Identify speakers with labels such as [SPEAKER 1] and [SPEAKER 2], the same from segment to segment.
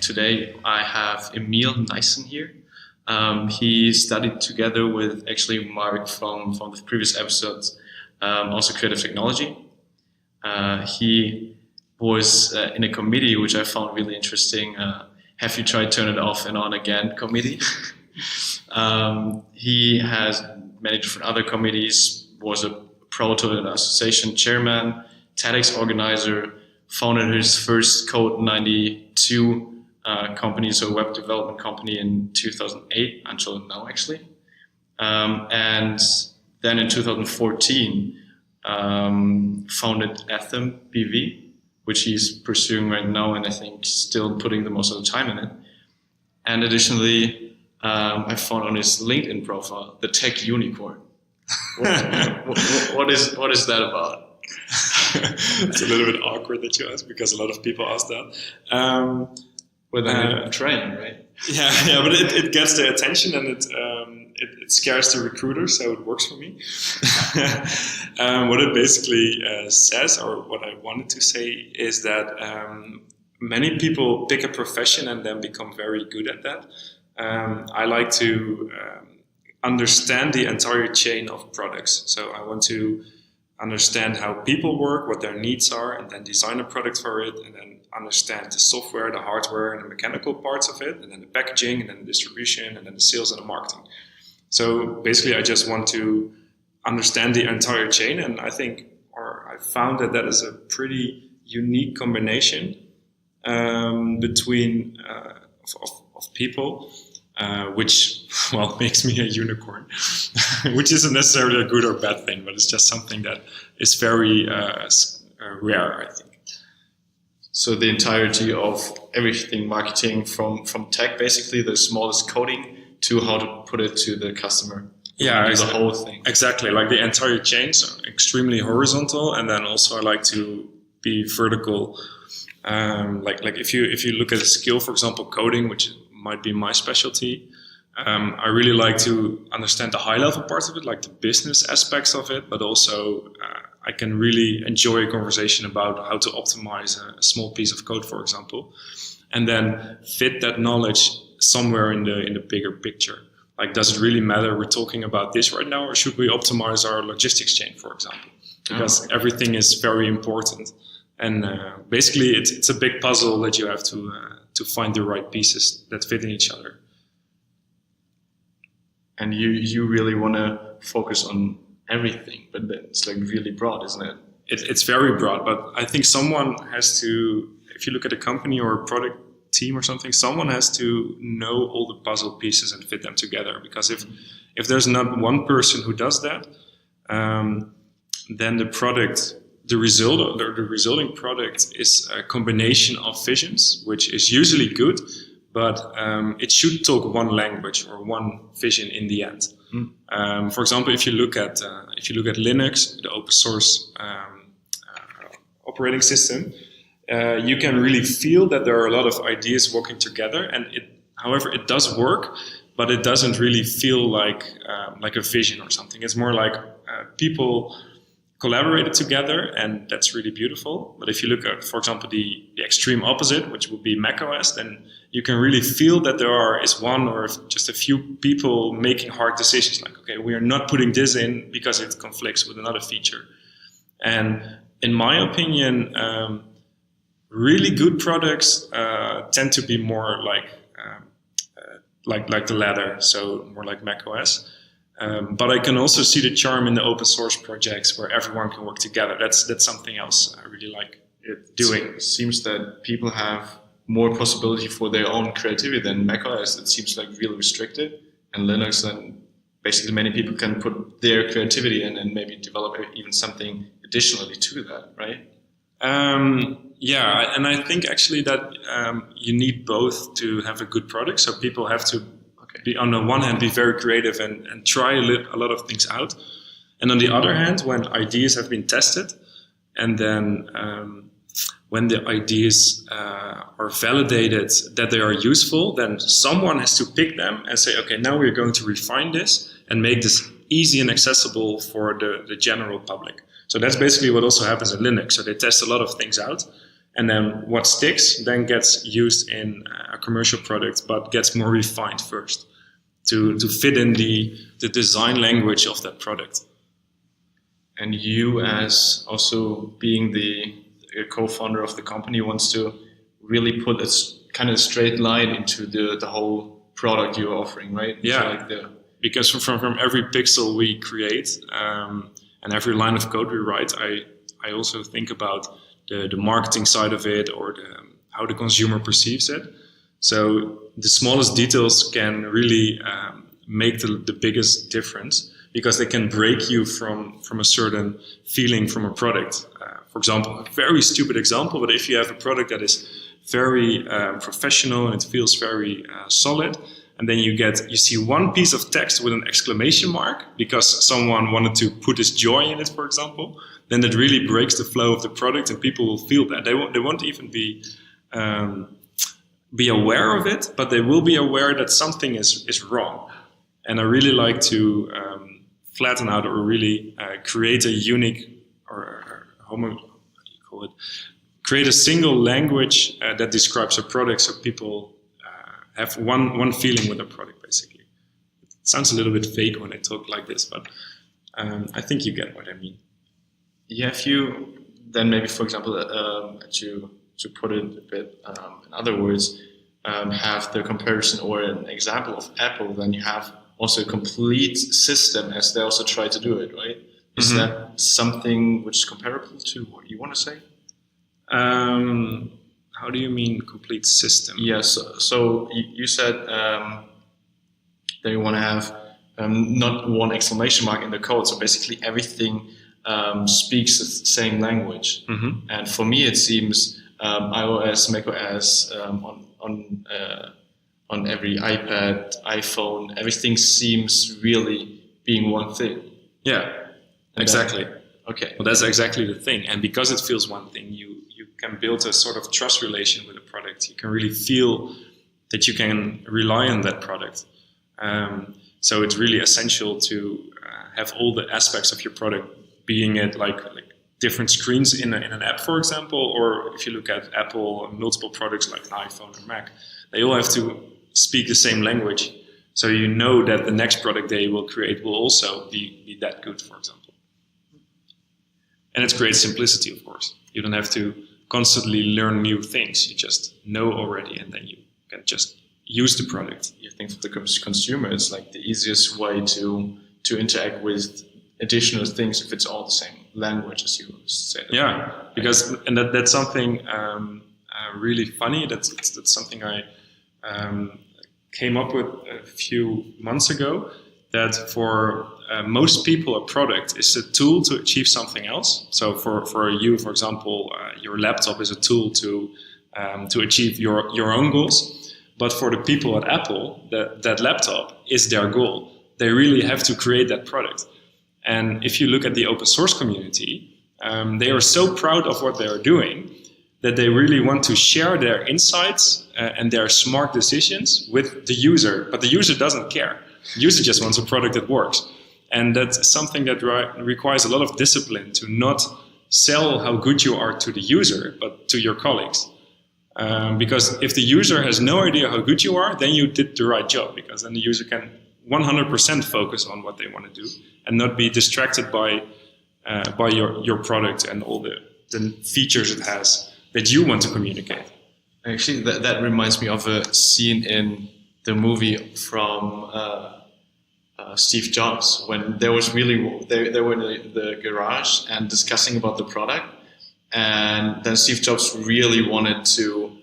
[SPEAKER 1] today I have Emile Nijssen here. He studied together with actually Mark from the previous episodes, also creative technology. He was in a committee which I found really interesting. Have you tried turn it off and on again committee? He has many different other committees, was a proto and association chairman, TEDx organizer, founded his first Code 92 company, so web development company in 2008 until now actually. And then in 2014 founded Ethem BV, which he's pursuing right now and I think still putting the most of the time in it. And additionally, I found on his LinkedIn profile, the tech unicorn. What is that about?
[SPEAKER 2] It's a little bit awkward that you ask because a lot of people ask that.
[SPEAKER 1] With a train, right?
[SPEAKER 2] Yeah, but it gets their attention and it scares the recruiter, so it works for me. What it basically says, or what I wanted to say, is that many people pick a profession and then become very good at that. I like to understand the entire chain of products. So I want to understand how people work, what their needs are, and then design a product for it, and then understand the software, the hardware, and the mechanical parts of it, and then the packaging, and then the distribution, and then the sales and the marketing. So basically, I just want to understand the entire chain, and I think, or I found that is a pretty unique combination between of people. Which, well, makes me a unicorn, which isn't necessarily a good or bad thing, but it's just something that is very rare, I think.
[SPEAKER 1] So the entirety of everything marketing from tech, basically the smallest coding to how to put it to the customer.
[SPEAKER 2] Yeah,
[SPEAKER 1] the whole thing.
[SPEAKER 2] Exactly, like the entire chain, so extremely horizontal, and then also I like to be vertical. Like if you look at a skill, for example, coding, which might be my specialty. I really like to understand the high level parts of it, like the business aspects of it, but also I can really enjoy a conversation about how to optimize a small piece of code, for example, and then fit that knowledge somewhere in the bigger picture. Like, does it really matter we're talking about this right now, or should we optimize our logistics chain, for example? Because everything is very important. And basically, it's a big puzzle that you have to find the right pieces that fit in each other.
[SPEAKER 1] And you really want to focus on everything, but it's like really broad, isn't it?
[SPEAKER 2] It's very broad, but I think someone has to, if you look at a company or a product team or something, someone has to know all the puzzle pieces and fit them together. Because if there's not one person who does that, then the resulting product is a combination of visions, which is usually good, but it should talk one language or one vision in the end. For example, if you look at Linux, the open source operating system, you can really feel that there are a lot of ideas working together, and however, it does work, but it doesn't really feel like a vision or something. It's more like people collaborated together, and that's really beautiful. But if you look at, for example, the extreme opposite, which would be macOS, then you can really feel that there is one or just a few people making hard decisions, like, okay, we are not putting this in because it conflicts with another feature. And in my opinion, really good products tend to be more like the latter, so more like macOS. But I can also see the charm in the open source projects where everyone can work together. That's something else I really like doing.
[SPEAKER 1] It seems that people have more possibility for their own creativity than macOS. It seems like really restricted, and Linux, and basically many people can put their creativity in and maybe develop even something additionally to that, right?
[SPEAKER 2] Yeah, and I think actually that you need both to have a good product. So people have to be, on the one hand, be very creative and try a lot of things out. And on the other hand, when ideas have been tested, and then when the ideas are validated that they are useful, then someone has to pick them and say, okay, now we're going to refine this and make this easy and accessible for the general public. So that's basically what also happens in Linux. So they test a lot of things out, And then what sticks then gets used in a commercial product, but gets more refined first to fit in the design language of that product.
[SPEAKER 1] And you, as also being the co-founder of the company, wants to really put a kind of straight line into the whole product you're offering, right?
[SPEAKER 2] Yeah,
[SPEAKER 1] so
[SPEAKER 2] because from every pixel we create and every line of code we write, I also think about the marketing side of it, or how the consumer perceives it. So the smallest details can really make the biggest difference, because they can break you from a certain feeling from a product. For example, a very stupid example, but if you have a product that is very professional and it feels very solid, and then you see one piece of text with an exclamation mark because someone wanted to put his joy in it, for example, then that really breaks the flow of the product, and people will feel that. They won't even be aware of it, but they will be aware that something is wrong. And I really like to flatten out, or really create a unique, create a single language that describes a product, so people have one feeling with a product, basically. It sounds a little bit fake when I talk like this, but I think you get what I mean.
[SPEAKER 1] Yeah, if you then maybe, for example, to put it a bit in other words, have the comparison or an example of Apple, then you have also a complete system, as they also try to do it, right? Is that something which is comparable to what you want to say?
[SPEAKER 2] How do you mean complete system?
[SPEAKER 1] Yes. So you said that you want to have not one exclamation mark in the code. So basically everything speaks the same language. And for me, it seems iOS, macOS, on every iPad, iPhone, everything seems really being one thing.
[SPEAKER 2] Yeah, exactly.
[SPEAKER 1] Okay.
[SPEAKER 2] Well, that's exactly the thing. And because it feels one thing, you can build a sort of trust relation with a product. You can really feel that you can rely on that product. So it's really essential to have all the aspects of your product, being it like different screens in an app, for example, or if you look at Apple, multiple products like an iPhone or Mac, they all have to speak the same language. So you know that the next product they will create will also be that good, for example. And it creates simplicity, of course. You don't have to constantly learn new things. You just know already, and then you can just use the product.
[SPEAKER 1] You think for the consumer, it's like the easiest way to interact with additional things if it's all the same language, as you said.
[SPEAKER 2] Yeah, because that's something really funny. That's something I came up with a few months ago. That for most people, a product is a tool to achieve something else. So for you, for example, your laptop is a tool to achieve your own goals. But for the people at Apple, that laptop is their goal. They really have to create that product. And if you look at the open source community, they are so proud of what they are doing that they really want to share their insights and their smart decisions with the user. But the user doesn't care. The user just wants a product that works. And that's something that requires a lot of discipline, to not sell how good you are to the user, but to your colleagues. Because if the user has no idea how good you are, then you did the right job, because then the user can 100% focus on what they want to do and not be distracted by your product and all the features it has that you want to communicate.
[SPEAKER 1] Actually, that reminds me of a scene in the movie from Steve Jobs, when they were in the garage and discussing about the product, and then Steve Jobs really wanted to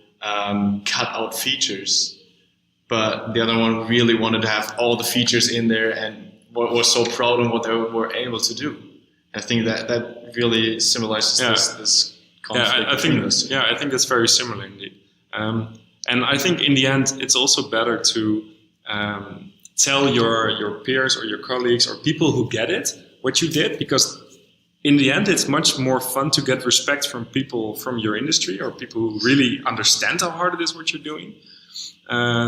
[SPEAKER 1] cut out features, but the other one really wanted to have all the features in there and was so proud of what they were able to do. I think that really symbolizes this conflict.
[SPEAKER 2] I think that's very similar indeed. And I think in the end, it's also better to tell your peers or your colleagues or people who get it what you did, because in the end, it's much more fun to get respect from people from your industry or people who really understand how hard it is what you're doing,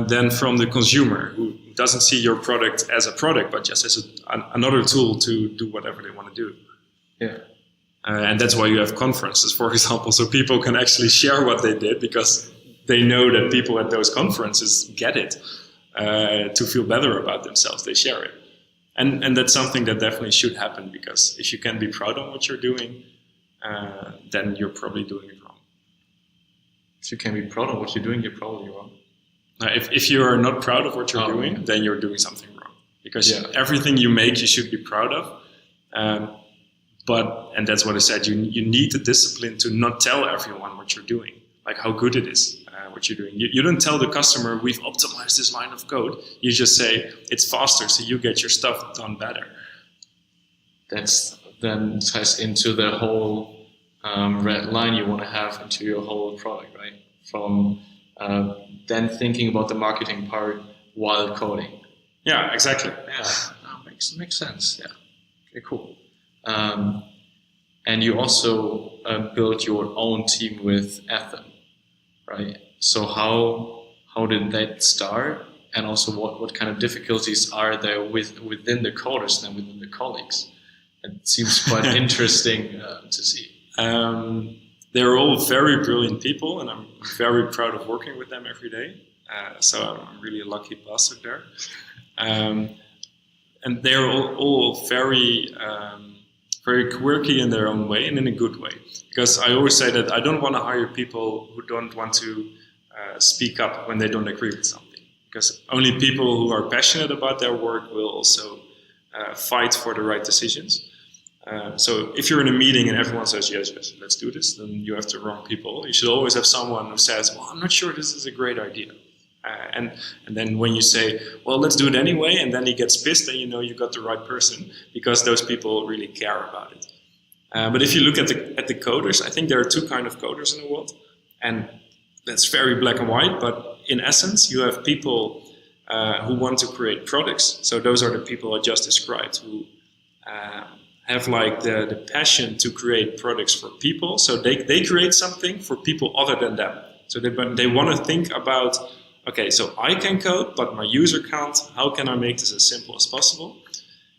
[SPEAKER 2] than from the consumer who doesn't see your product as a product, but just as another tool to do whatever they want to do.
[SPEAKER 1] Yeah.
[SPEAKER 2] And that's why you have conferences, for example, so people can actually share what they did because they know that people at those conferences get it. To feel better about themselves, they share it. And that's something that definitely should happen, because if you can be proud of what you're doing, then you're probably doing it wrong.
[SPEAKER 1] If you can be proud of what you're doing, you're probably wrong.
[SPEAKER 2] If you are not proud of what you're doing, then you're doing something wrong. Because everything you make, you should be proud of. And that's what I said, you need the discipline to not tell everyone what you're doing, like how good it is, what you're doing. You don't tell the customer, we've optimized this line of code. You just say, it's faster, so you get your stuff done better.
[SPEAKER 1] That's then ties into the whole red line you want to have into your whole product, right? From then thinking about the marketing part while coding.
[SPEAKER 2] Yeah, exactly.
[SPEAKER 1] Yeah, makes sense. Yeah. Okay, cool. And you also built your own team with Ethan, right? So how did that start? And also what kind of difficulties are there within the coders than within the colleagues? It seems quite interesting to see.
[SPEAKER 2] They're all very brilliant people, and I'm very proud of working with them every day. So I'm really a lucky bastard there. And they're all very quirky in their own way and in a good way. Because I always say that I don't want to hire people who don't want to speak up when they don't agree with something. Because only people who are passionate about their work will also fight for the right decisions. So if you're in a meeting and everyone says, yes, let's do this, then you have the wrong people. You should always have someone who says, well, I'm not sure this is a great idea. And then when you say, well, let's do it anyway, and then he gets pissed, then you know you got the right person, because those people really care about it. But if you look at the coders, I think there are two kinds of coders in the world, and that's very black and white. But in essence, you have people who want to create products. So those are the people I just described, who have like the passion to create products for people. So they create something for people other than them. So they want to think about, okay, so I can code, but my user can't. How can I make this as simple as possible?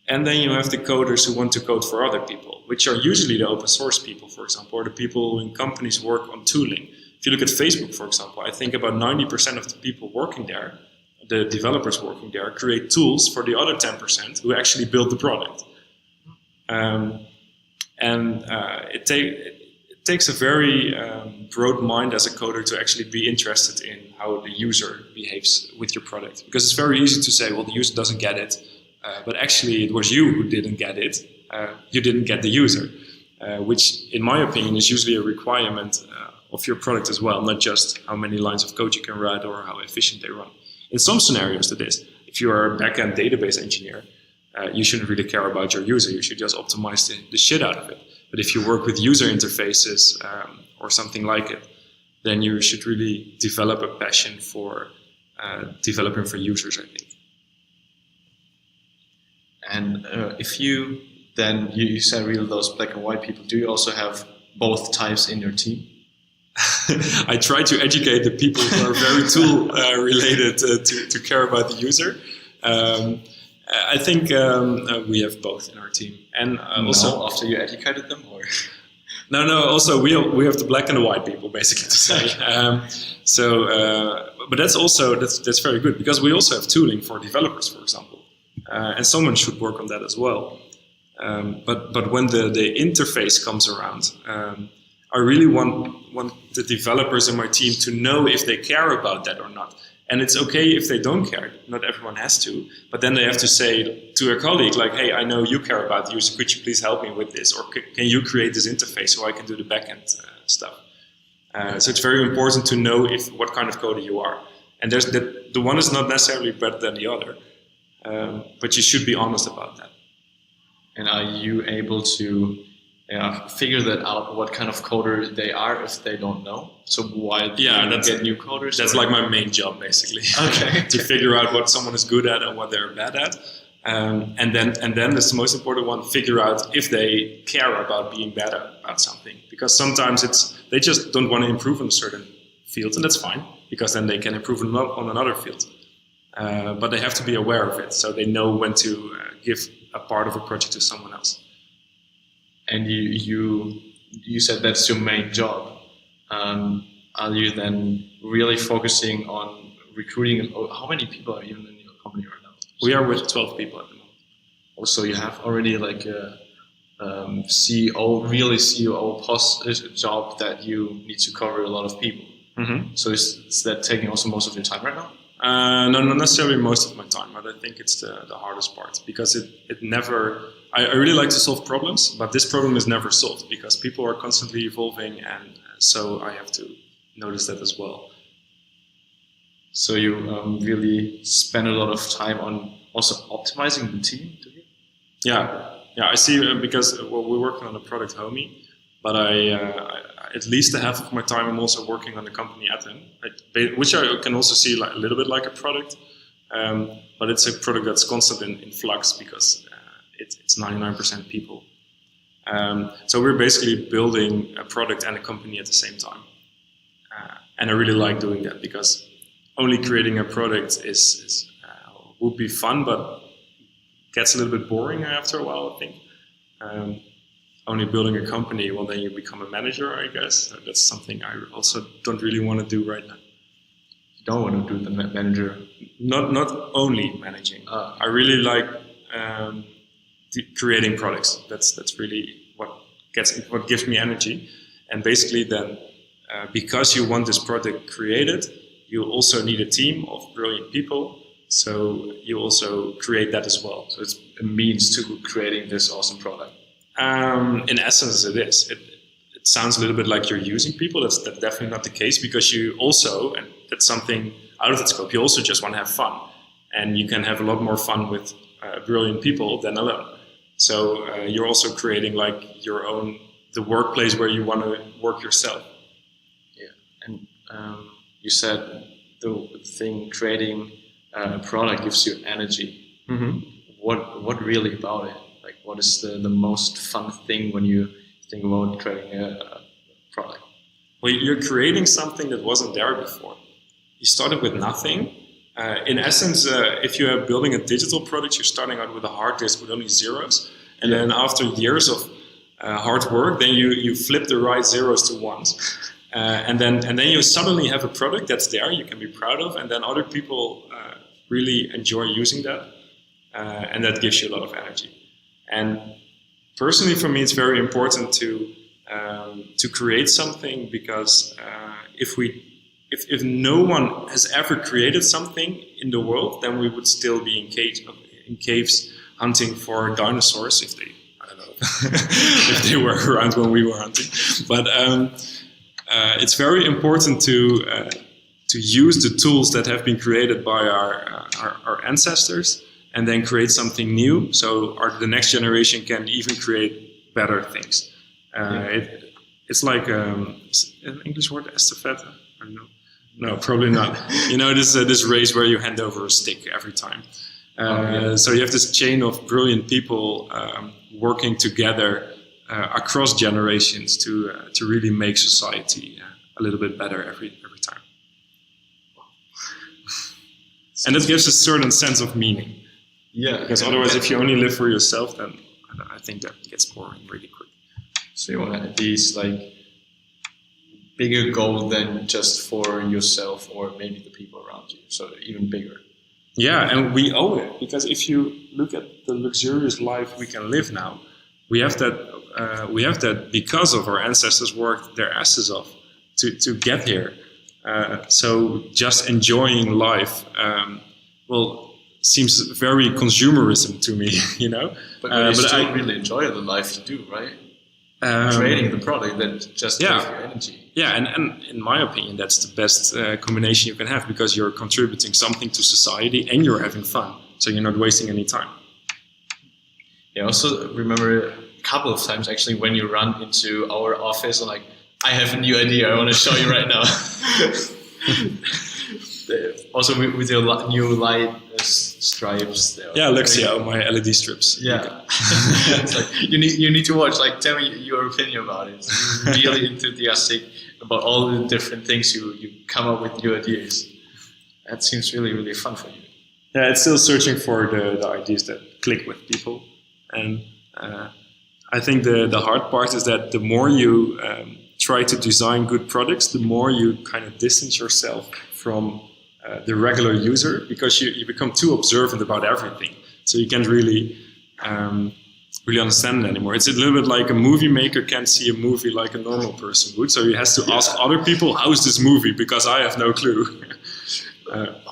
[SPEAKER 2] And then you have the coders who want to code for other people, which are usually the open source people, for example, or the people who in companies work on tooling. If you look at Facebook, for example, I think about 90% of the people working there, the developers working there, create tools for the other 10% who actually build the product. It takes a very broad mind as a coder to actually be interested in how the user behaves with your product. Because it's very easy to say, well, the user doesn't get it, but actually it was you who didn't get it. You didn't get the user, which in my opinion is usually a requirement of your product as well, not just how many lines of code you can write or how efficient they run. In some scenarios it is. If you are a back-end database engineer, you shouldn't really care about your user. You should just optimize the shit out of it. But if you work with user interfaces or something like it, then you should really develop a passion for developing for users, I think. And
[SPEAKER 1] if you then, you said really those black and white people, do you also have both types in your team?
[SPEAKER 2] I try to educate the people who are very tool related to care about the user. I think we have both in our team, and also
[SPEAKER 1] after you educated them, or
[SPEAKER 2] no. Also, we have the black and the white people, basically to say. But that's very good, because we also have tooling for developers, for example, and someone should work on that as well. But when the interface comes around, I really want the developers in my team to know if they care about that or not. And it's okay if they don't care. Not everyone has to. But then they have to say to a colleague, like, hey, I know you care about the user. Could you please help me with this? Or can you create this interface so I can do the backend stuff? So it's very important to know what kind of coder you are. And the one is not necessarily better than the other. But you should be honest about that.
[SPEAKER 1] And are you able to figure that out, what kind of coder they are if they don't know? So why do you get new coders?
[SPEAKER 2] That's like my main job, basically.
[SPEAKER 1] Okay.
[SPEAKER 2] To figure out what someone is good at and what they're bad at. And then that's the most important one, figure out if they care about being better about something. Because sometimes they just don't want to improve in a certain field, and that's fine, because then they can improve on another field. But they have to be aware of it, so they know when to give a part of a project to someone else.
[SPEAKER 1] and you said that's your main job. Are you then really focusing on recruiting? How many people are even in your company right now?
[SPEAKER 2] We are with 12 people at the moment.
[SPEAKER 1] Also, you have already like a CEO job that you need to cover a lot of people.
[SPEAKER 2] Mm-hmm.
[SPEAKER 1] So is that taking also most of your time right now?
[SPEAKER 2] No, not necessarily most of my time, but I think it's the hardest part because it never. I really like to solve problems, but this problem is never solved because people are constantly evolving, and so I have to notice that as well.
[SPEAKER 1] So you really spend a lot of time on also optimizing the team, do you?
[SPEAKER 2] Yeah. I see because we're working on the product Homey, but I at least a half of my time I'm also working on the company Atom, which I can also see like a little bit like a product, but it's a product that's constant in flux because it's 99% people. So we're basically building a product and a company at the same time, and I really like doing that because only creating a product would be fun, but gets a little bit boring after a while, I think. Only building a company, well, then you become a manager, I guess. That's something I also don't really want to do right now.
[SPEAKER 1] You don't want to do the manager?
[SPEAKER 2] Not only managing. I really like creating products. That's really what gives me energy. And basically then, because you want this product created, you also need a team of brilliant people. So you also create that as well. So it's a means to creating this awesome product. In essence, it is. It sounds a little bit like you're using people. That's definitely not the case because you also, and that's something out of that scope, you also just want to have fun. And you can have a lot more fun with brilliant people than alone. So you're also creating like the workplace where you want to work yourself.
[SPEAKER 1] Yeah. And you said the thing creating a product gives you energy.
[SPEAKER 2] Mm-hmm.
[SPEAKER 1] What really about it? Like, what is the most fun thing when you think about creating a product?
[SPEAKER 2] Well, you're creating something that wasn't there before. You started with nothing. In essence, if you are building a digital product, you're starting out with a hard disk with only zeros. And then after years of hard work, then you flip the right zeros to ones. And then you suddenly have a product that's there you can be proud of, and then other people really enjoy using that, and that gives you a lot of energy. And personally, for me, it's very important to create something because if no one has ever created something in the world, then we would still be in caves hunting for dinosaurs if they were around when we were hunting. But it's very important to use the tools that have been created by our ancestors and then create something new so the next generation can even create better things. It's like is an English word, estafette? I don't know. No, probably not. You know, this race where you hand over a stick every time. So you have this chain of brilliant people working together across generations to really make society a little bit better every time. And it gives a certain sense of meaning.
[SPEAKER 1] Yeah.
[SPEAKER 2] Because otherwise, if you only live for yourself, then I think that gets boring really quick.
[SPEAKER 1] So you want these like bigger goal than just for yourself or maybe the people around you. So even bigger.
[SPEAKER 2] Yeah, and we owe it because if you look at the luxurious life we can live now, we have that. We have that because of our ancestors worked their asses off to get here. So just enjoying life, seems very consumerism to me, you know.
[SPEAKER 1] But you still really enjoy the life you do, right? Creating the product that just gives you energy.
[SPEAKER 2] Yeah, and in my opinion, that's the best combination you can have because you're contributing something to society and you're having fun, so you're not wasting any time.
[SPEAKER 1] Yeah, I also remember a couple of times actually when you run into our office and like, I have a new idea I want to show you right now. Also with your new light stripes.
[SPEAKER 2] Yeah, Lexia, my LED strips.
[SPEAKER 1] Yeah. It's like, you need to watch. Like, tell me your opinion about it. You're really enthusiastic about all the different things you come up with new ideas. That seems really, really fun for you.
[SPEAKER 2] Yeah, it's still searching for the ideas that click with people. And I think the hard part is that the more you try to design good products, the more you kind of distance yourself from the regular user, because you become too observant about everything. So you can't really understand it anymore. It's a little bit like a movie maker can't see a movie like a normal person would. So he has to ask other people, how's this movie? Because I have no clue.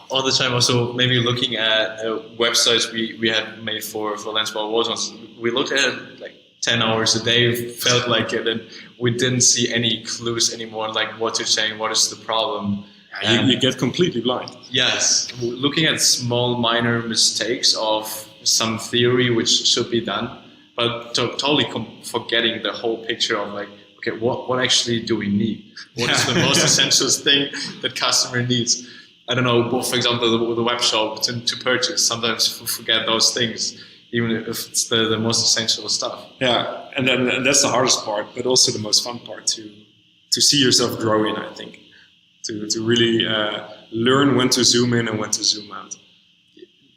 [SPEAKER 1] All the time also maybe looking at websites we had made for Lensball Warzone. We looked at it like 10 hours a day, felt like it, and we didn't see any clues anymore, like what to change, what is the problem.
[SPEAKER 2] You get completely blind.
[SPEAKER 1] Yes, looking at small minor mistakes of some theory which should be done, but totally forgetting the whole picture of like, okay, what actually do we need? What is the most essential thing that customer needs? I don't know, for example, the web shop to purchase. Sometimes we forget those things, even if it's the most essential stuff.
[SPEAKER 2] Yeah, and that's the hardest part, but also the most fun part to see yourself growing, I think. To really learn when to zoom in and when to zoom out.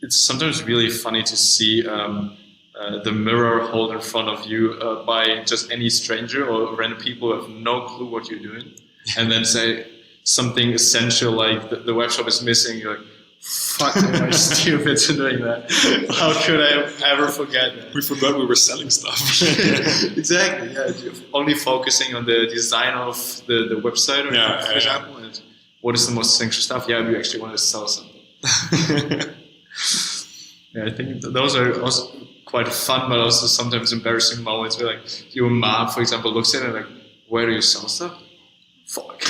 [SPEAKER 1] It's sometimes really funny to see the mirror hold in front of you by just any stranger or random people who have no clue what you're doing, and then say something essential like the web shop is missing. You're like, fuck, am I stupid for doing that? How could I ever forget that?
[SPEAKER 2] We forgot we were selling stuff.
[SPEAKER 1] Exactly, yeah. You're only focusing on the design of the website, for example, and what is the most essential stuff? Yeah, we actually want to sell something. Yeah, I think those are also quite fun, but also sometimes embarrassing moments where like your mom, for example, looks at it like, where do you sell stuff? Fuck.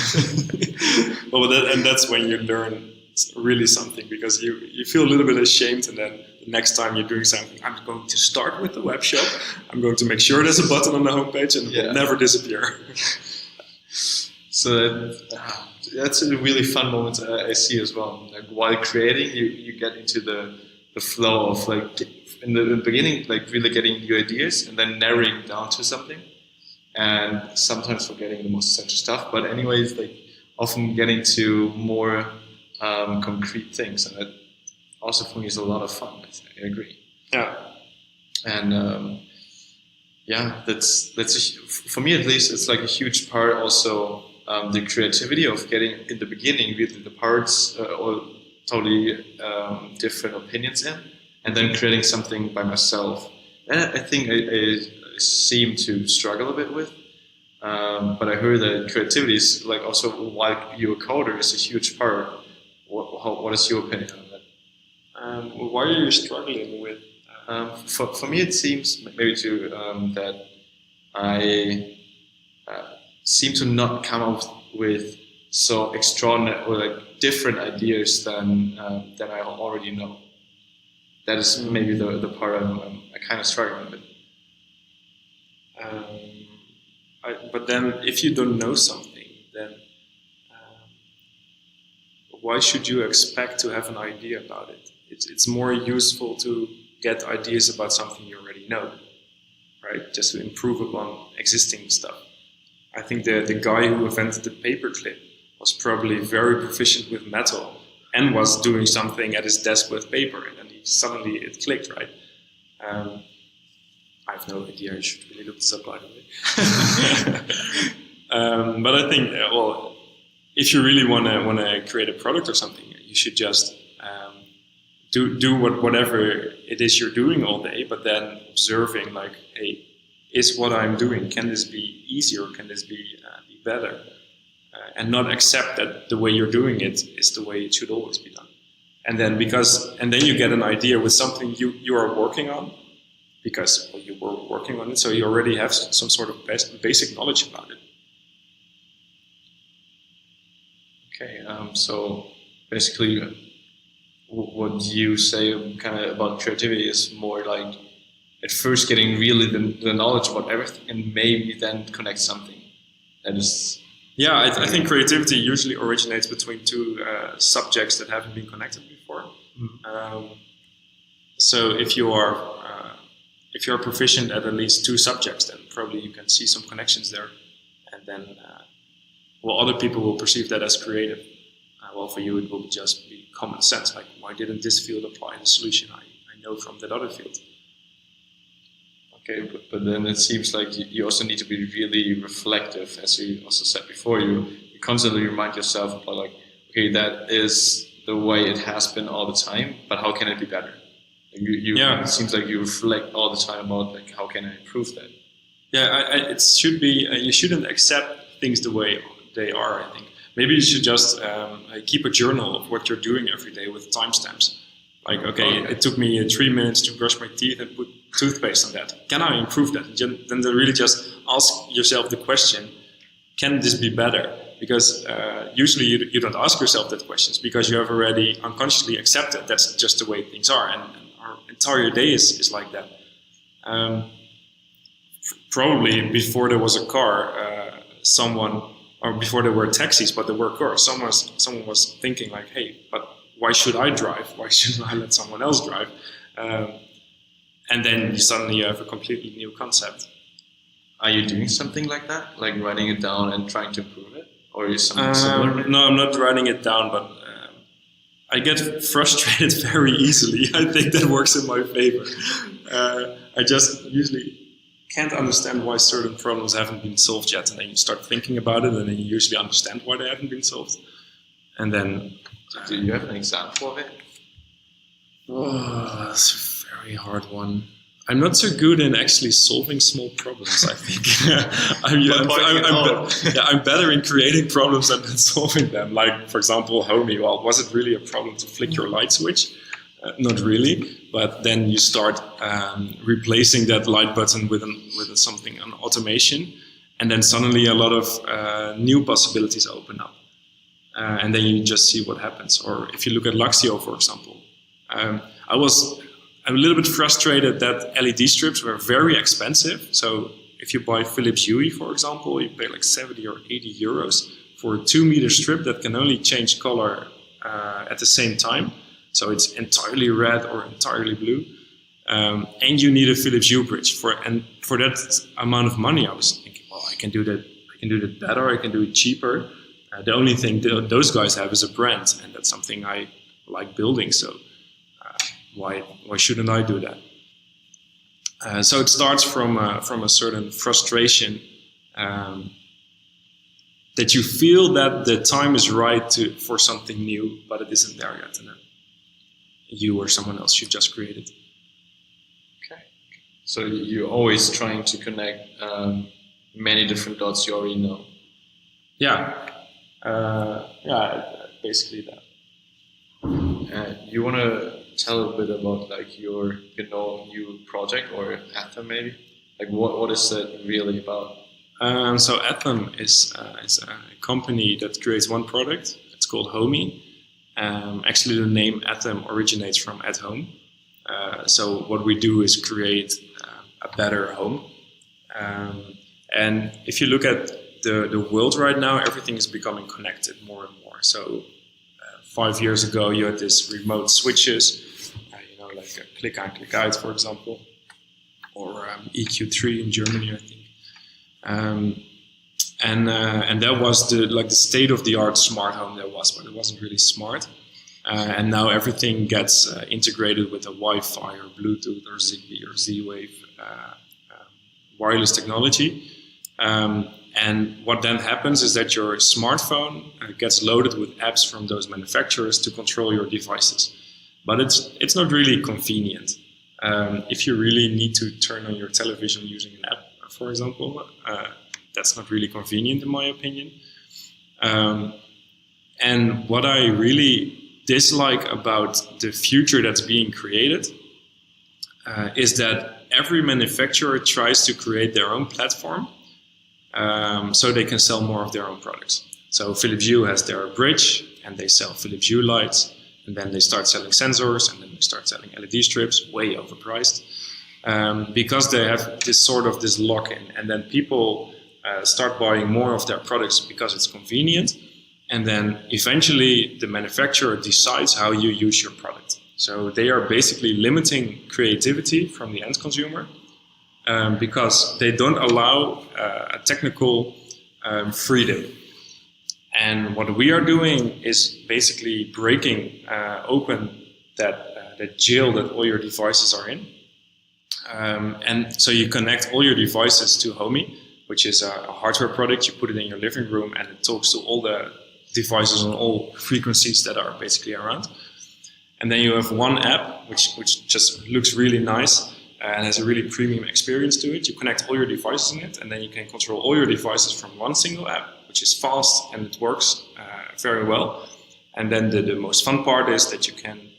[SPEAKER 2] Well, that's when you learn really something, because you feel a little bit ashamed, and then the next time you're doing something, I'm going to start with the web shop. I'm going to make sure there's a button on the homepage and it will never disappear.
[SPEAKER 1] So that's a really fun moment I see as well. Like while creating, you get into the flow of like in the beginning, like really getting new ideas and then narrowing down to something, and sometimes forgetting the most essential stuff. But anyways, like often getting to more concrete things, and that also for me is a lot of fun. I agree.
[SPEAKER 2] Yeah.
[SPEAKER 1] And that's for me at least. It's like a huge part also. The creativity of getting in the beginning really the parts or totally different opinions in, and then creating something by myself. And I think I seem to struggle a bit with. But I heard that creativity is like also while you're a coder is a huge part. What is your opinion on that?
[SPEAKER 2] Why are you struggling with?
[SPEAKER 1] For me, it seems maybe to that I seem to not come up with so extraordinary or like different ideas than I already know. That is maybe the part I kind of struggling with.
[SPEAKER 2] But then, if you don't know something, then why should you expect to have an idea about it? It's more useful to get ideas about something you already know, right? Just to improve upon existing stuff. I think the guy who invented the paperclip was probably very proficient with metal and was doing something at his desk with paper, and then suddenly it clicked, right? I have no idea. I should really look this up, by the way. But I think, well, if you really want to create a product or something, you should just do whatever it is you're doing all day, but then observing, like, hey, is what I'm doing, can this be easier? Can this be better? And not accept that the way you're doing it is the way it should always be done. And then you get an idea with something you are working on, because you were working on it, so you already have some sort of basic knowledge about it.
[SPEAKER 1] Okay, so basically what you say kind of about creativity is more like at first getting really the knowledge about everything, and maybe then connect something. That is.
[SPEAKER 2] Yeah, I think creativity usually originates between two subjects that haven't been connected before. So if you are proficient at least two subjects, then probably you can see some connections there, and then other people will perceive that as creative. Well, for you it will just be common sense. Like, why didn't this field apply the solution I know from that other field?
[SPEAKER 1] Okay, but then it seems like you also need to be really reflective, as you also said before. You constantly remind yourself about like, okay, that is the way it has been all the time, but how can it be better? It seems like you reflect all the time about like, how can I improve that?
[SPEAKER 2] Yeah, it should be. You shouldn't accept things the way they are. I think maybe you should just keep a journal of what you're doing every day with timestamps. Like, okay, it took me 3 minutes to brush my teeth and put toothpaste on that. Can I improve that? Then really just ask yourself the question: can this be better? Because usually you don't ask yourself that questions because you have already unconsciously accepted that's just the way things are, and our entire day is like that. Probably before there was a car, or before there were taxis, but there were cars, someone was thinking like, hey, but why should I drive? Why shouldn't I let someone else drive? And then you suddenly have a completely new concept.
[SPEAKER 1] Are you doing something like that? Like writing it down and trying to improve it? Or is something similar?
[SPEAKER 2] No, I'm not writing it down, but I get frustrated very easily. I think that works in my favor. I just usually can't understand why certain problems haven't been solved yet, and then you start thinking about it, and then you usually understand why they haven't been solved. And then...
[SPEAKER 1] do you have an example of it?
[SPEAKER 2] Oh, that's a very hard one. I'm not so good in actually solving small problems, I think. I'm better in creating problems than solving them. Like, for example, Homey. Well, was it really a problem to flick your light switch? Not really. But then you start replacing that light button with something, an automation. And then suddenly a lot of new possibilities open up. And then you just see what happens. Or if you look at Luxio, for example. I'm a little bit frustrated that LED strips were very expensive. So if you buy Philips Hue, for example, you pay like 70 or 80 euros for a 2-meter strip that can only change color at the same time. So it's entirely red or entirely blue. And you need a Philips Hue bridge. For that amount of money, I was thinking, well, I can do that better, I can do it cheaper. The only thing those guys have is a brand, and that's something I like building. So why shouldn't I do that? So it starts from a certain frustration that you feel that the time is right for something new, but it isn't there yet, and you or someone else should just create it.
[SPEAKER 1] Okay. So you're always trying to connect many different dots you already know.
[SPEAKER 2] Yeah. Basically that.
[SPEAKER 1] You want to tell a bit about like your new project or Atom maybe? Like what is that really about?
[SPEAKER 2] So Atom is a company that creates one product. It's called Homey. Actually, the name Atom originates from at home. So what we do is create a better home. And if you look at the world right now, everything is becoming connected more and more. So 5 years ago, you had these remote switches, like a click on, click out, for example, or EQ3 in Germany, I think. And that was the state of the art smart home there was, but it wasn't really smart. And now everything gets integrated with a Wi-Fi or Bluetooth or Zigbee or Z-Wave wireless technology. And what then happens is that your smartphone gets loaded with apps from those manufacturers to control your devices. But it's not really convenient. If you really need to turn on your television using an app, for example, that's not really convenient in my opinion. And what I really dislike about the future that's being created is that every manufacturer tries to create their own platform so they can sell more of their own products. So Philips Hue has their bridge and they sell Philips Hue lights, and then they start selling sensors, and then they start selling LED strips, way overpriced, because they have this lock-in, and then people start buying more of their products because it's convenient, and then eventually the manufacturer decides how you use your product. So they are basically limiting creativity from the end consumer because they don't allow a technical freedom. And what we are doing is basically breaking open that jail that all your devices are in. And so you connect all your devices to Homey, which is a hardware product. You put it in your living room and it talks to all the devices on all frequencies that are basically around. And then you have one app, which just looks really nice and has a really premium experience to it. You connect all your devices in it, and then you can control all your devices from one single app, which is fast and it works very well. And then the most fun part is that you can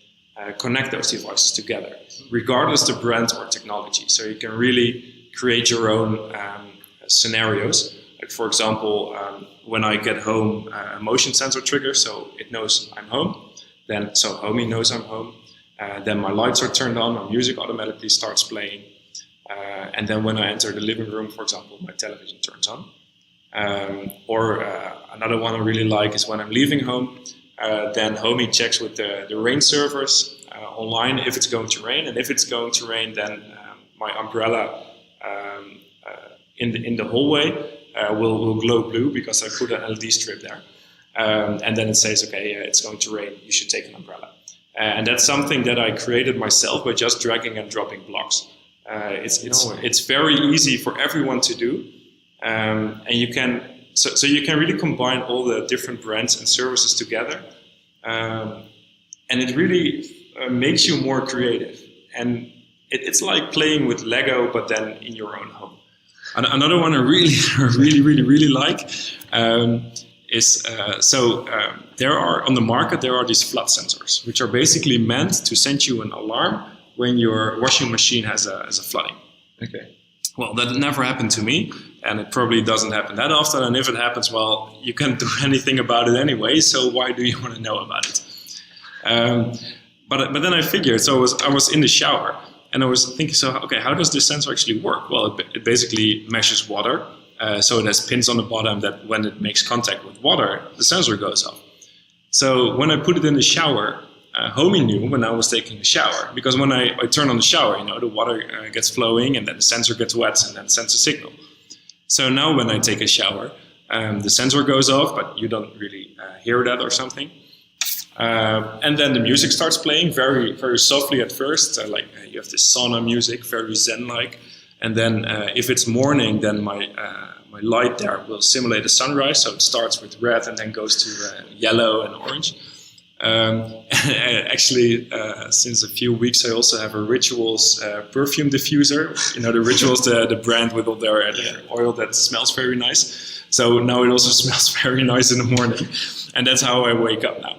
[SPEAKER 2] connect those devices together, regardless the brand or technology. So you can really create your own scenarios. Like for example, when I get home, a motion sensor trigger, so it knows I'm home. Then so Homey knows I'm home. Then my lights are turned on, my music automatically starts playing. And then when I enter the living room, for example, my television turns on. Or another one I really like is when I'm leaving home, then Homey checks with the rain servers online if it's going to rain. And if it's going to rain, then my umbrella in the hallway will glow blue because I put an LED strip there. And then it says, okay, it's going to rain, you should take an umbrella. And that's something that I created myself by just dragging and dropping blocks. It's very easy for everyone to do. And you can really combine all the different brands and services together. And it really makes you more creative. And it's like playing with Lego, but then in your own home. Another one I really like is there are on the market these flood sensors, which are basically meant to send you an alarm when your washing machine has a flooding.
[SPEAKER 1] Okay.
[SPEAKER 2] Well, that never happened to me, and it probably doesn't happen that often. And if it happens, well, you can't do anything about it anyway. So why do you want to know about it? But then I figured. So I was in the shower, and I was thinking, so okay, how does this sensor actually work? Well, it basically measures water. So it has pins on the bottom that when it makes contact with water, the sensor goes off. So when I put it in the shower, Homey knew when I was taking a shower, because when I turn on the shower, the water gets flowing and then the sensor gets wet and then sends a signal. So now when I take a shower, the sensor goes off, but you don't really hear that or something. And then the music starts playing very, very softly at first. You have this sauna music, very zen-like. And then if it's morning, then my light there will simulate a sunrise. So it starts with red and then goes to yellow and orange. Actually, since a few weeks, I also have a Rituals perfume diffuser. The Rituals, the brand with all their oil that smells very nice. So now it also smells very nice in the morning. And that's how I wake up now.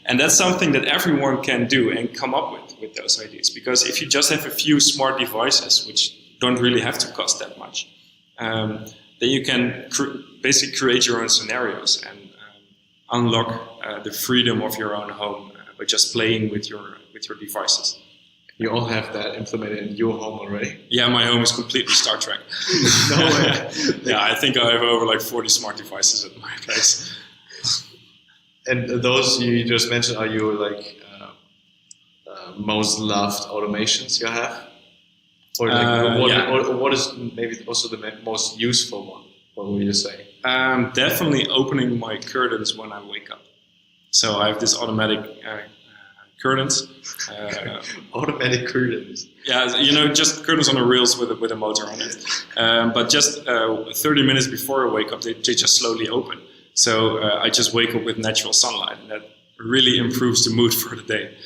[SPEAKER 2] And that's something that everyone can do and come up with those ideas. Because if you just have a few smart devices, which don't really have to cost that much, then you can basically create your own scenarios and unlock the freedom of your own home by just playing with your devices.
[SPEAKER 1] You all have that implemented in your home already?
[SPEAKER 2] Yeah, my home is completely Star Trek.
[SPEAKER 1] No way.
[SPEAKER 2] Yeah, I think I have over 40 smart devices at my place.
[SPEAKER 1] And those you just mentioned, are your most loved automations you have? Or what is maybe also the most useful one? What would you say?
[SPEAKER 2] Definitely opening my curtains when I wake up. So I have this automatic curtains.
[SPEAKER 1] Automatic curtains?
[SPEAKER 2] Yeah, just curtains on the rails with a motor on it. But just 30 minutes before I wake up, they just slowly open. So I just wake up with natural sunlight, and that really improves the mood for the day.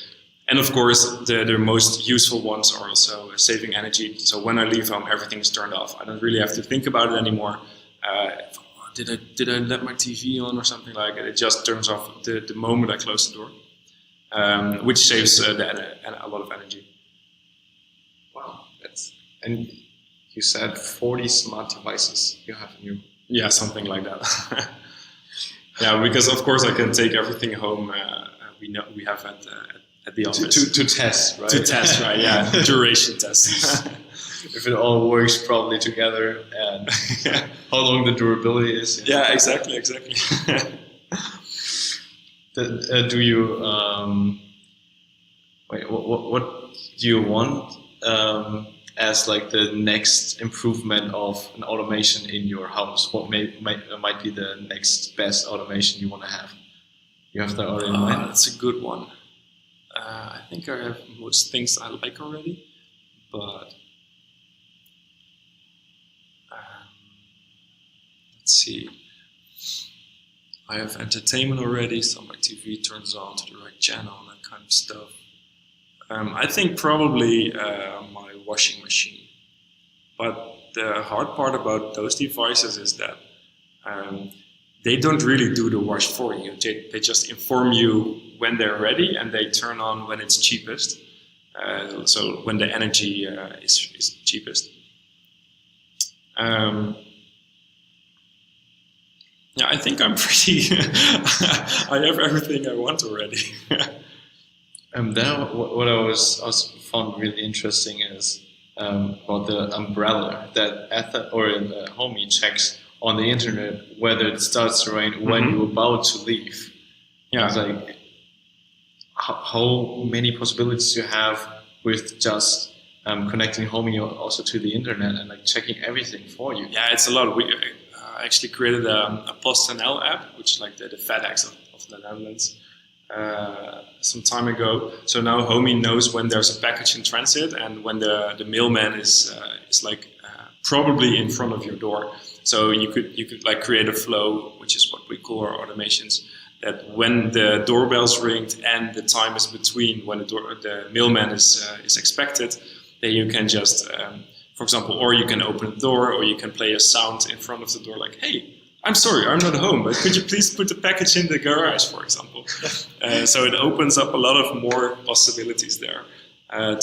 [SPEAKER 2] And of course, the most useful ones are also saving energy. So when I leave home, everything is turned off. I don't really have to think about it anymore. Did I let my TV on or something like it? It just turns off the moment I close the door, which saves a lot of energy.
[SPEAKER 1] Wow, and you said 40 smart devices you have in your...
[SPEAKER 2] Yeah, something like that. Yeah, because of course I can take everything home. We have at the office
[SPEAKER 1] to test, right?
[SPEAKER 2] To test, right? Yeah, duration test.
[SPEAKER 1] If it all works probably together, and how long the durability is.
[SPEAKER 2] Yeah, exactly.
[SPEAKER 1] Do you what do you want as the next improvement of an automation in your house? What might be the next best automation you want to have? You have that already in mind?
[SPEAKER 2] That's a good one. I think I have most things I like already, but let's see. I have entertainment already, so my TV turns on to the right channel and that kind of stuff. I think probably my washing machine. But the hard part about those devices is that they don't really do the wash for you. They just inform you when they're ready, and they turn on when it's cheapest. So when the energy is cheapest. Yeah, I think I'm pretty. I have everything I want already.
[SPEAKER 1] Then what I also found really interesting is about the umbrella that Homey checks on the internet whether it starts to rain when you're about to leave.
[SPEAKER 2] Yeah.
[SPEAKER 1] It's like how many possibilities you have with just connecting Homey also to the internet and like checking everything for you.
[SPEAKER 2] Yeah, it's a lot. We actually created a PostNL app, which is like the FedEx of the Netherlands, some time ago. So now Homey knows when there's a package in transit and when the mailman is like probably in front of your door. So you could like create a flow, which is what we call our automations. That when the doorbell's ringed and the time is between when the mailman is expected, then you can just, for example, or you can open the door, or you can play a sound in front of the door, like, "Hey, I'm sorry, I'm not home, but could you please put the package in the garage," for example. So it opens up a lot of more possibilities there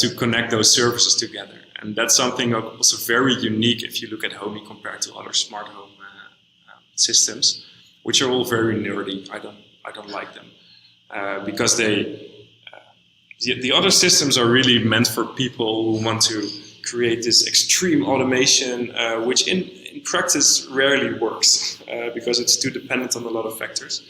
[SPEAKER 2] to connect those services together, and that's something also very unique if you look at Homey compared to other smart home systems, which are all very nerdy. I don't like them because the other systems are really meant for people who want to create this extreme automation, which in practice rarely works because it's too dependent on a lot of factors.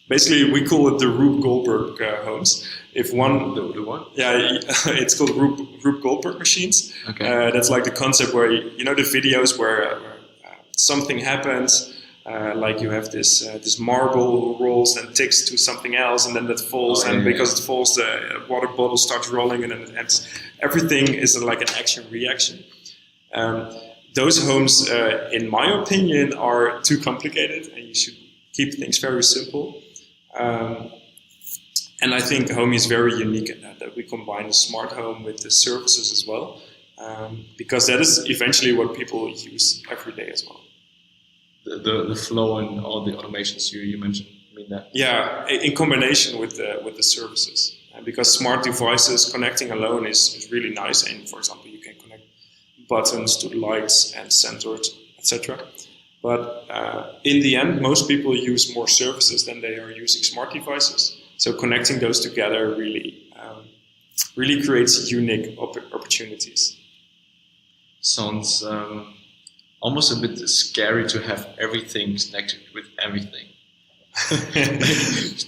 [SPEAKER 2] Basically, we call it the Rube Goldberg homes. If one,
[SPEAKER 1] the what?
[SPEAKER 2] Yeah, it's called Rube Goldberg machines.
[SPEAKER 1] Okay.
[SPEAKER 2] That's like the concept where you know the videos where something happens. Like you have this marble who rolls and ticks to something else, and then that falls, because it falls, the water bottle starts rolling, and then everything is like an action-reaction. Those homes, in my opinion, are too complicated, and you should keep things very simple. And I think Homey is very unique in that we combine the smart home with the services as well, because that is eventually what people use every day as well.
[SPEAKER 1] The flow and all the automations you mentioned, I mean that?
[SPEAKER 2] Yeah, in combination with the services. Because smart devices connecting alone is really nice. And for example, you can connect buttons to the lights and sensors, etc. But in the end, most people use more services than they are using smart devices. So connecting those together really creates unique opportunities.
[SPEAKER 1] Sounds almost a bit scary to have everything connected with everything.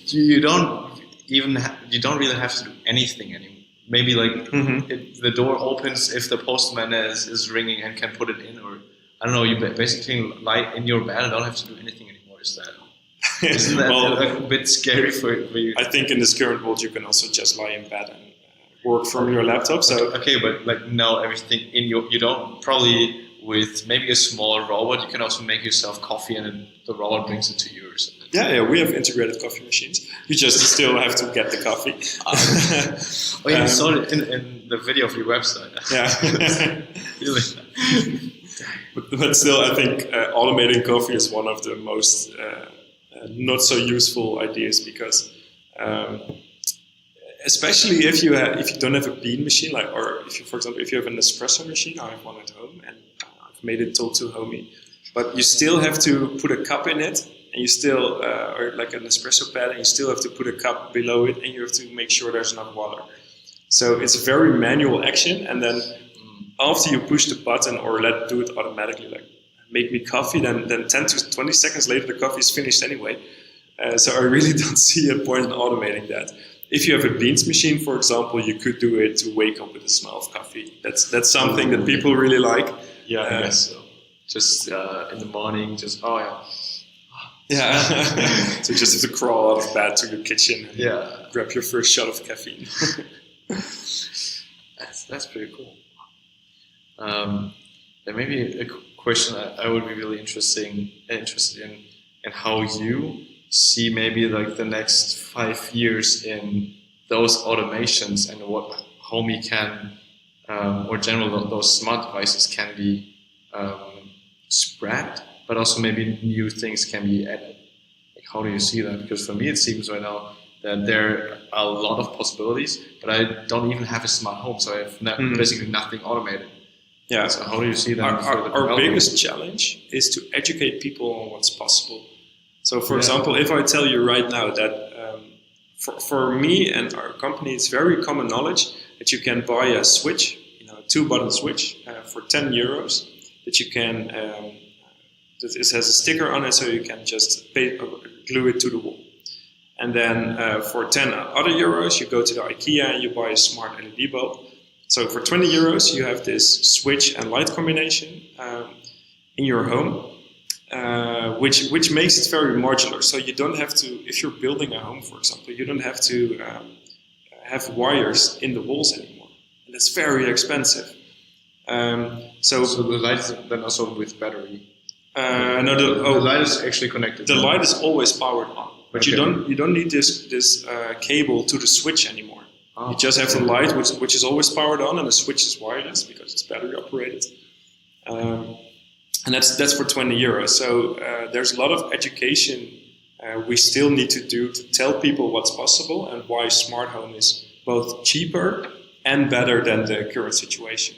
[SPEAKER 1] You don't really have to do anything anymore. Maybe like if the door opens if the postman is ringing and can put it in, or I don't know. You basically lie in your bed and don't have to do anything anymore. Isn't that a bit scary for you?
[SPEAKER 2] I think in this current world you can also just lie in bed and work from your laptop. So
[SPEAKER 1] okay, but like now everything in you don't probably. With maybe a small robot, you can also make yourself coffee, and the robot brings it to you or something.
[SPEAKER 2] Yeah, we have integrated coffee machines. You just still have to get the coffee.
[SPEAKER 1] Oh yeah, I saw it in the video of your website.
[SPEAKER 2] Yeah.
[SPEAKER 1] Really?
[SPEAKER 2] But still, I think automating coffee is one of the most not so useful ideas because, especially if you don't have a bean machine, or for example, if you have an espresso machine, I have one at home, and I've made it talk to Homey. But you still have to put a cup in it, and you still, or like an espresso pad, and you still have to put a cup below it, and you have to make sure there's enough water. So it's a very manual action, and then after you push the button or let it do it automatically, like make me coffee, then 10 to 20 seconds later the coffee is finished anyway. So I really don't see a point in automating that. If you have a beans machine, for example, you could do it to wake up with the smell of coffee. That's something that people really like.
[SPEAKER 1] Yeah, I guess so. Just in the morning, just
[SPEAKER 2] yeah. So you just have to crawl out of bed to your kitchen and grab your first shot of caffeine.
[SPEAKER 1] That's pretty cool. There may be a question I would be really interested in how you see maybe like the next 5 years in those automations and how we can, or generally those smart devices can be spread, but also maybe new things can be added. Like, how do you see that? Because for me, it seems right now that there are a lot of possibilities, but I don't even have a smart home, so I have basically nothing automated.
[SPEAKER 2] Yeah.
[SPEAKER 1] So how do you see that?
[SPEAKER 2] Our biggest challenge is to educate people on what's possible. So, for example, if I tell you right now that for me and our company, it's very common knowledge that you can buy a switch, a 2-button switch for €10, that you can that it has a sticker on it, so you can just glue it to the wall. And then for 10 other euros, you go to the IKEA and you buy a smart LED bulb. So for 20 euros, you have this switch and light combination in your home, which makes it very modular. So you don't have to, if you're building a home, for example, you don't have to have wires in the walls anymore. And that's very expensive. So
[SPEAKER 1] the light is then also with battery?
[SPEAKER 2] No,
[SPEAKER 1] the light is actually connected.
[SPEAKER 2] The light is always powered on, but you don't need this cable to the switch anymore. You just have the light, which is always powered on, and the switch is wireless because it's battery operated. And that's for 20 euros. So there's a lot of education we still need to do to tell people what's possible and why smart home is both cheaper and better than the current situation.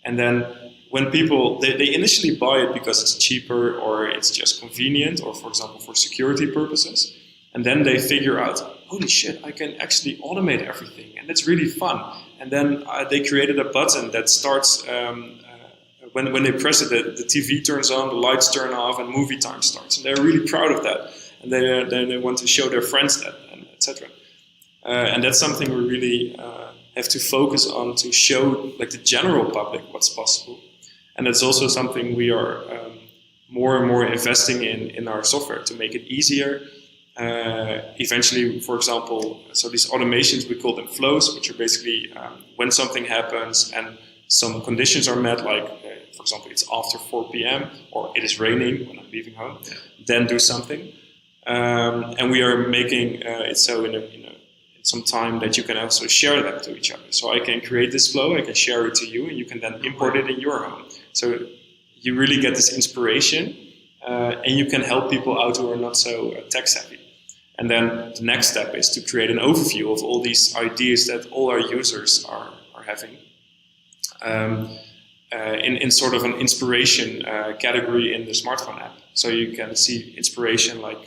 [SPEAKER 2] And then when people, they initially buy it because it's cheaper or it's just convenient or, for example, for security purposes. And then they figure out, holy shit, I can actually automate everything. And that's really fun. And then they created a button that starts, when they press it, the TV turns on, the lights turn off, and movie time starts. And they're really proud of that. And they want to show their friends that, and etc. And that's something we really have to focus on to show like the general public what's possible. And that's also something we are more and more investing in our software to make it easier. Eventually, for example, so these automations, we call them flows, which are basically when something happens and some conditions are met, like, for example, it's after 4 p.m. or it is raining when I'm leaving home, then do something. And we are making it so in some time that you can also share them to each other. So I can create this flow, I can share it to you, and you can then import it in your home. So you really get this inspiration, and you can help people out who are not so tech savvy. And then the next step is to create an overview of all these ideas that all our users are having in sort of an inspiration category in the smartphone app. So you can see inspiration like,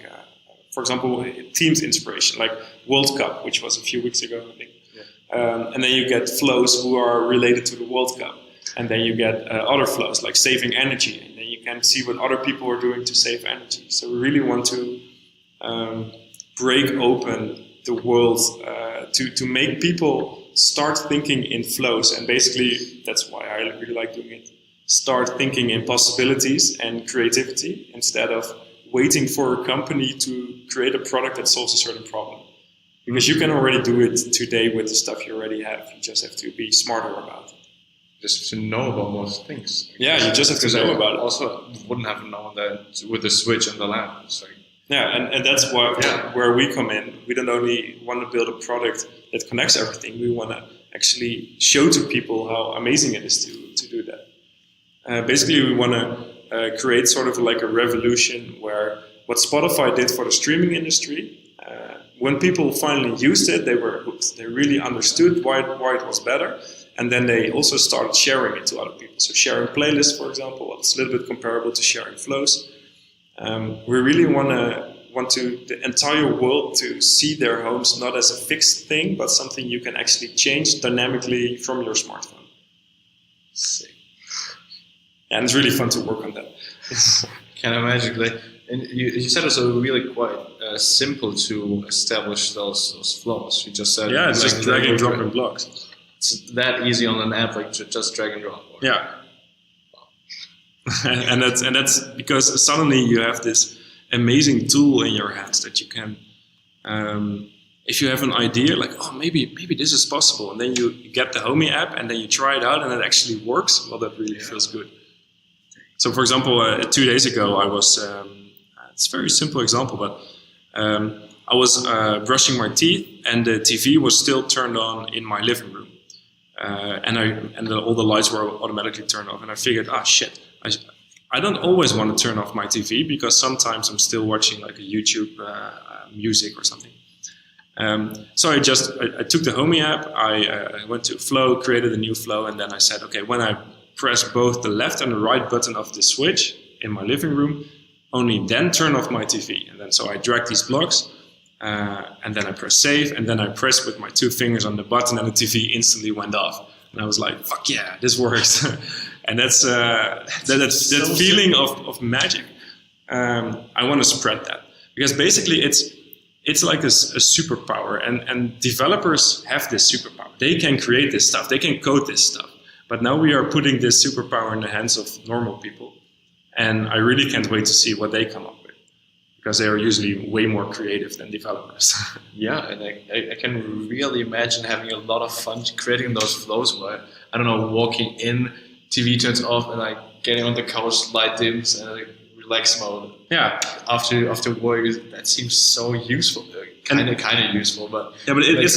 [SPEAKER 2] for example, teams inspiration, like World Cup, which was a few weeks ago, I think. Yeah. And then you get flows who are related to the World Cup. And then you get other flows like saving energy. And then you can see what other people are doing to save energy. So we really want to break open the world to make people start thinking in flows. And basically, that's why I really like doing it. Start thinking in possibilities and creativity instead of waiting for a company to create a product that solves a certain problem. Because you can already do it today with the stuff you already have. You just have to be smarter about it.
[SPEAKER 1] Just to know about most things.
[SPEAKER 2] Yeah, you just have to know about it.
[SPEAKER 1] Also, wouldn't have known that with the switch and the lamp. It's like,
[SPEAKER 2] yeah, and that's where we come in. We don't only want to build a product that connects everything. We want to actually show to people how amazing it is to do that. Basically, we want to create sort of like a revolution where what Spotify did for the streaming industry, when people finally used it, they were hooked. They really understood why it was better. And then they also started sharing it to other people. So sharing playlists, for example, it's a little bit comparable to sharing flows. We really want the entire world to see their homes not as a fixed thing, but something you can actually change dynamically from your smartphone.
[SPEAKER 1] Sick.
[SPEAKER 2] And it's really fun to work on that.
[SPEAKER 1] Can imagine. And you said it's really quite simple to establish those flows. You just said
[SPEAKER 2] it's just drag and drop in blocks.
[SPEAKER 1] It's that easy on an app, like just drag and drop.
[SPEAKER 2] Yeah. and that's because suddenly you have this amazing tool in your hands that you can if you have an idea, like, oh, maybe this is possible, and then you get the Homey app, and then you try it out, and it actually works, well, that really feels good. So, for example, 2 days ago, I was, it's a very simple example, but I was brushing my teeth, and the TV was still turned on in my living room. And all the lights were automatically turned off, and I figured, shit, I don't always want to turn off my TV, because sometimes I'm still watching like a YouTube music or something. So I took the Homey app, I went to Flow, created a new flow, and then I said, okay, when I press both the left and the right button of the switch in my living room, only then turn off my TV. And then so I drag these blocks, and then I press save, and then I press with my 2 fingers on the button, and the TV instantly went off. And I was like, fuck yeah, this works. And that's that feeling of magic. I want to spread that, because basically it's like a superpower, and developers have this superpower. They can create this stuff, they can code this stuff. But now we are putting this superpower in the hands of normal people. And I really can't wait to see what they come up with, because they are usually way more creative than developers.
[SPEAKER 1] Yeah, and I can really imagine having a lot of fun creating those flows where, I don't know, walking in, TV turns off, and like getting on the couch, light dims, and like relax mode.
[SPEAKER 2] Yeah.
[SPEAKER 1] After work, that seems so useful. Kind of useful, but
[SPEAKER 2] yeah, but it's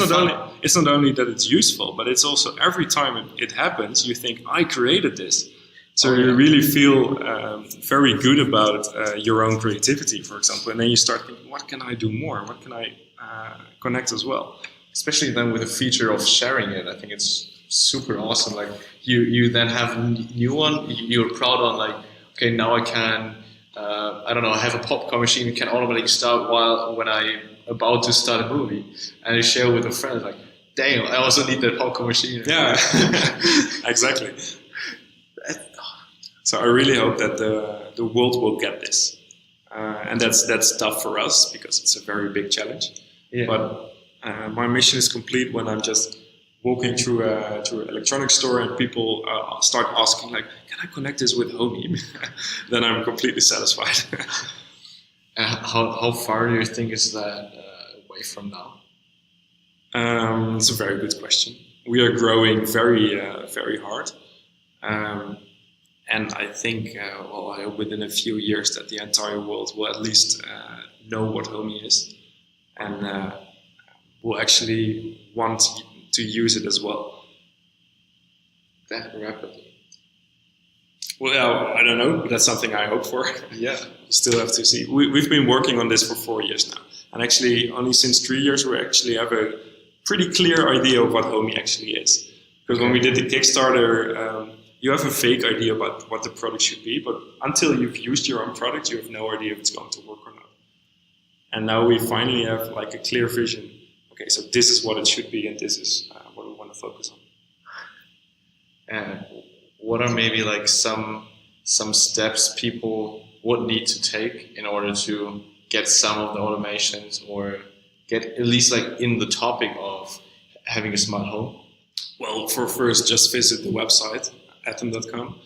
[SPEAKER 2] not only that it's useful, but it's also every time it happens, you think, I created this. So you really feel very good about your own creativity, for example, and then you start thinking, what can I do more? What can I connect as well?
[SPEAKER 1] Especially then with the feature of sharing it, I think it's super awesome. Like you then have a new one, you're proud on, like, okay, now I can, I don't know, have a popcorn machine that can automatically start when I'm about to start a movie, and you share with a friend, like, damn, I also need that popcorn machine.
[SPEAKER 2] Yeah, exactly. So I really hope that the world will get this, and that's tough for us, because it's a very big challenge.
[SPEAKER 1] Yeah.
[SPEAKER 2] But my mission is complete when I'm just walking through an electronics store and people start asking, like, can I connect this with Homey? Then I'm completely satisfied.
[SPEAKER 1] How far do you think is that away from now?
[SPEAKER 2] It's a very good question. We are growing very, very hard. And I think, I hope within a few years that the entire world will at least know what Homey is, and will actually want to use it as well.
[SPEAKER 1] That rapidly?
[SPEAKER 2] Well, I don't know, but that's something I hope for.
[SPEAKER 1] Yeah.
[SPEAKER 2] You still have to see. We've been working on this for 4 years now. And actually, only since 3 years, we actually have a pretty clear idea of what Homey actually is. Because when we did the Kickstarter, you have a fake idea about what the product should be, but until you've used your own product, you have no idea if it's going to work or not. And now we finally have like a clear vision. Okay, so this is what it should be, and this is what we want to focus on.
[SPEAKER 1] And what are maybe like some steps people would need to take in order to get some of the automations, or get at least like in the topic of having a smart home?
[SPEAKER 2] Well, for first, just visit the website, TheAmbitiousloth.com,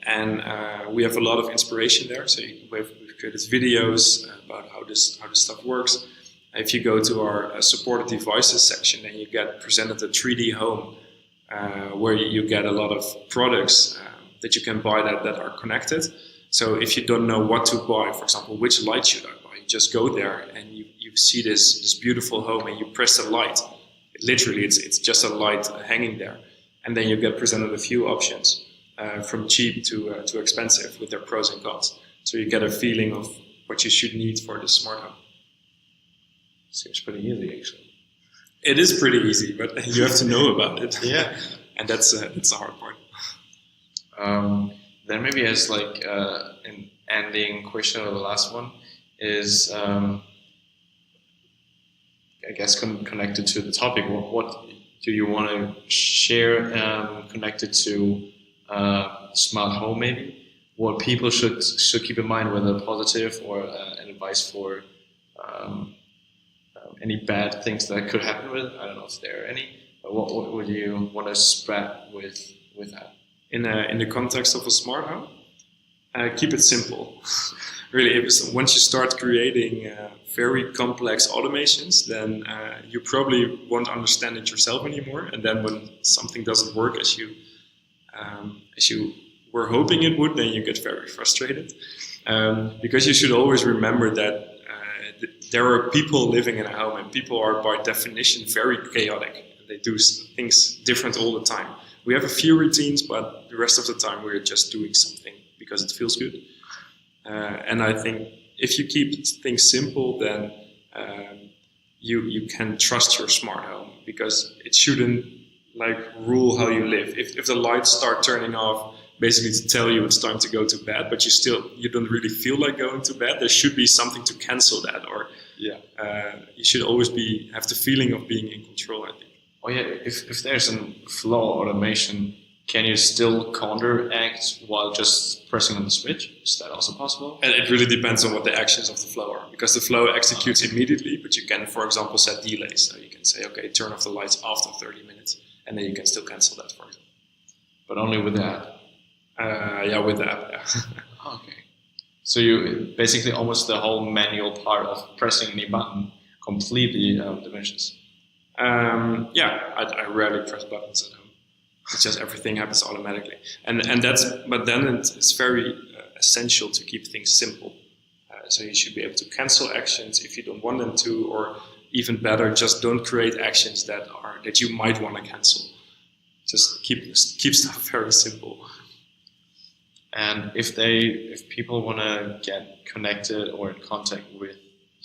[SPEAKER 2] and we have a lot of inspiration there. So we've created videos about how this stuff works. If you go to our supported devices section, then you get presented a 3D home where you get a lot of products that you can buy that are connected. So if you don't know what to buy, for example, which light should I buy, you just go there and you see this beautiful home, and you press the light. Literally, it's just a light hanging there. And then you get presented a few options from cheap to expensive with their pros and cons. So you get a feeling of what you should need for the smart home.
[SPEAKER 1] Seems pretty easy, actually.
[SPEAKER 2] It is pretty easy, but you have to know about it.
[SPEAKER 1] Yeah.
[SPEAKER 2] And that's the hard part.
[SPEAKER 1] Then maybe as like an ending question, or the last one, is I guess connected to the topic. What do you want to share connected to smart home, maybe? What people should keep in mind, whether positive or an advice for any bad things that could happen with it? I don't know if there are any. But what would you want to spread with that?
[SPEAKER 2] In the context of a smart home? Keep it simple. Really, once you start creating very complex automations, then you probably won't understand it yourself anymore. And then when something doesn't work as you were hoping it would, then you get very frustrated. Because you should always remember that there are people living in a home, and people are by definition very chaotic. They do things different all the time. We have a few routines, but the rest of the time we're just doing something because it feels good. And I think if you keep things simple, then you can trust your smart home, because it shouldn't rule how you live. If the lights start turning off, basically to tell you it's time to go to bed, but you don't really feel like going to bed, there should be something to cancel that, or you should always have the feeling of being in control, I think.
[SPEAKER 1] Oh yeah, if there's a flow automation, can you still counteract while just pressing on the switch? Is that also possible?
[SPEAKER 2] And it really depends on what the actions of the flow are, because the flow executes immediately, but you can, for example, set delays. So you can say, okay, turn off the lights after 30 minutes, and then you can still cancel that, for example.
[SPEAKER 1] But only with the app?
[SPEAKER 2] With the app, yeah.
[SPEAKER 1] Okay. So you basically almost the whole manual part of pressing any button completely diminishes. I rarely press buttons at home. It's just everything happens automatically, but then it's very essential to keep things simple. So you should be able to cancel actions if you don't want them to, or even better, just don't create actions that you might want to cancel. Just keep stuff very simple. And if people want to get connected or in contact with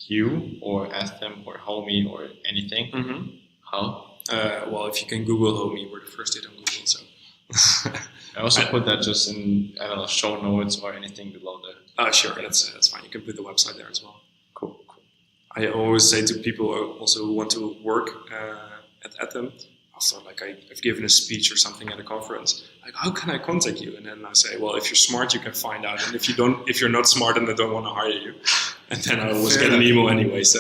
[SPEAKER 1] you or ask them or Homie or anything, how?
[SPEAKER 2] Well, if you can Google Homie, we're the first hit on Google. So
[SPEAKER 1] I also put that just in show notes or anything below there.
[SPEAKER 2] Sure, that's fine. You can put the website there as well.
[SPEAKER 1] Cool.
[SPEAKER 2] I always say to people also who want to work at them, after I've given a speech or something at a conference, how can I contact you? And then I say, well, if you're smart, you can find out. And if you're not smart and they don't want to hire you, and then I always get an email anyway. So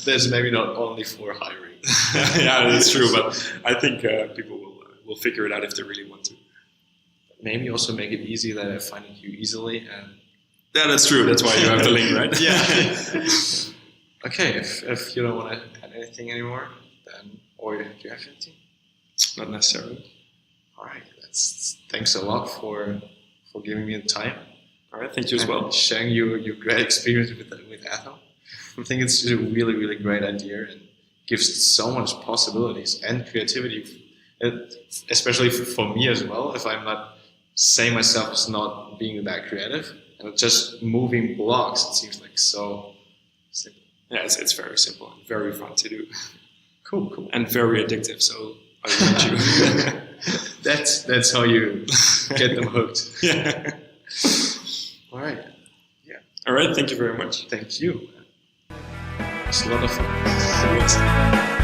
[SPEAKER 1] there's maybe not only for hiring.
[SPEAKER 2] Yeah, that's true. But I think people will figure it out if they really want to.
[SPEAKER 1] Maybe also make it easy that I find you easily. And
[SPEAKER 2] yeah, that's true. That's why you have the link, right?
[SPEAKER 1] Yeah. Okay, if you don't want to add anything anymore, then, or do you have anything?
[SPEAKER 2] Not necessarily.
[SPEAKER 1] All right. Thanks a lot for giving me the time.
[SPEAKER 2] All right. Thank you as well.
[SPEAKER 1] Sharing your great experience with Athel. I think it's a really, really great idea and gives so much possibilities and creativity, especially for me as well. If I'm not saying myself as not being that creative and just moving blocks, it seems like so simple.
[SPEAKER 2] Yeah, it's very simple and very fun to do.
[SPEAKER 1] Cool.
[SPEAKER 2] And very addictive. So I want you.
[SPEAKER 1] That's how you get them hooked.
[SPEAKER 2] Yeah.
[SPEAKER 1] All right. Yeah.
[SPEAKER 2] All right. Thank you very much.
[SPEAKER 1] Thank you. It's a lot of fun.